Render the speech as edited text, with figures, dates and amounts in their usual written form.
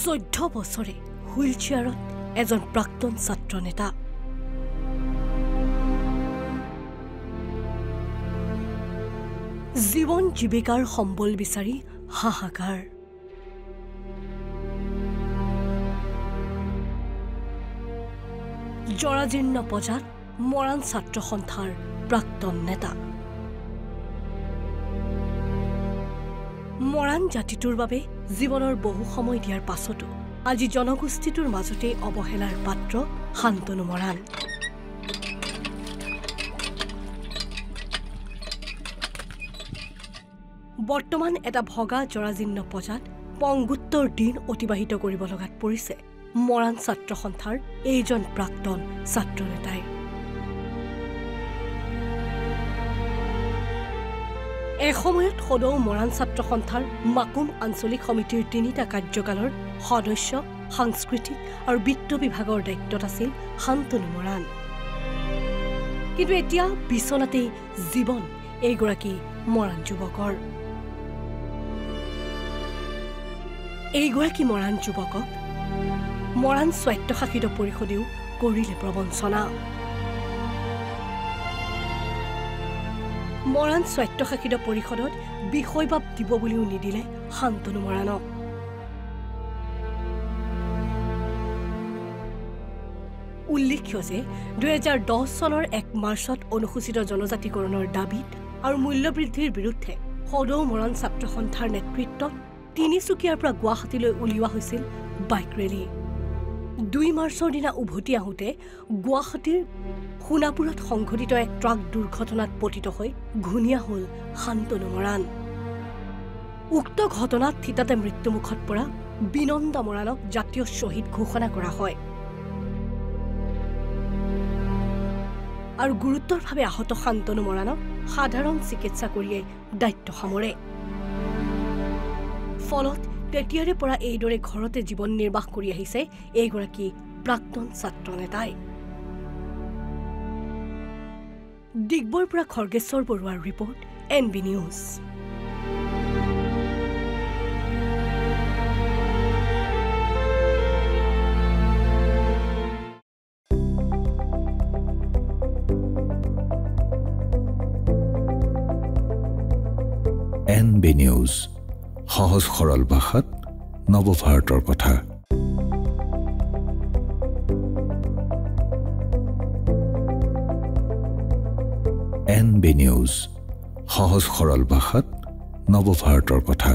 14 বছৰে হুইল চেয়াৰত এজন প্ৰাক্তন ছাত্ৰ নেতা জীৱন জীৱিকাৰ সম্বল বিচাৰি হাহাকাৰ জৰাজীৰ্ণ পজাত মৰাণ ছাত্ৰ সন্থাৰ প্ৰাক্তন নেতা মৰাণ জাতিটোৰ বাবে জীৱনৰ বহু সময় দিয়াৰ পাছতো আজি জনগোষ্ঠীটোৰ মাজতে অৱহেলাৰ পাত্ৰ শান্তনু মৰাণ বৰ্তমান এটা ভগা জৰাজীৰ্ণ পজাত পংগুত্তৰ দিন অতিবাহিত কৰিব লগাত পৰিছে মৰাণ ছাত্ৰ সন্থাৰ এইজন প্ৰাক্তন ছাত্ৰ নেতাই এসময়ত সদৌ মৰাণ ছাত্ৰ সন্থাৰ মাকুম আঞ্চলিক সমিতিৰ 3টা কাৰ্যকালৰ সদস্য সাংস্কৃতিক আৰু বিত্ত বিভাগৰ দায়িত্বত আছিল শান্তনু মৰাণ কিন্তু এতিয়া বিছনাতেই জীৱন এইগৰাকী মৰাণ যুৱকৰ এইগৰাকী মৰাণ যুৱকক মৰাণ স্বায়ত্তশাসিত পৰিষদেও কৰিলে প্ৰবঞ্চনা মৰাণ স্বায়ত্তশাসিত পৰিষদত বিষয়বাব দিব বুলিও নিদিলে শান্তনু মৰাণক উল্লেখ্য যে 2010 চনৰ 1 মাৰ্চত অনুসূচিত জনজাতিকৰণৰ দাবীত আৰু মূল্যবৃদ্ধিৰ বিৰুদ্ধে সদৌ মৰাণ ছাত্ৰ সন্থাৰ নেতৃত্বত তিনিচুকীয়াৰ পৰা গুৱাহাটীলৈ উলিওৱা হৈছিল বাইক ৰেলী 2 মাৰ্চৰ দিনা উভতি আহোঁতে গুৱাহাটীৰ সোণাপুৰত সংঘটিত এক ট্ৰাক দুৰ্ঘটনাত পতিত হৈ ঘূণীয়া হ'ল শান্তনু মৰাণ উক্ত ঘটনাত থিতাতে মৃত্যুমুখত পৰা বিনন্দা মৰাণক জাতীয় শ্বহীদ ঘোষণা কৰা হয় আৰু গুৰুতৰভাৱে আহত শান্তনু মৰাণক সাধাৰণ চিকিৎসা কৰিয়ে দায়িত্ব সামৰে ফলত তেতিয়াৰে পৰা এইদৰে ঘৰতে জীৱন নিৰ্বাহ কৰি আহিছে এইগৰাকী প্ৰাক্তন ছাত্ৰ নেতাই ডিগবৈৰ পৰা খৰ্গেশ্বৰ বৰুৱাৰ report NB news NB news সহজ সৰল ভাষাত নৱভাৰতৰ কথা NB নিউজ সহজ সৰল ভাষাত নৱভাৰতৰ কথা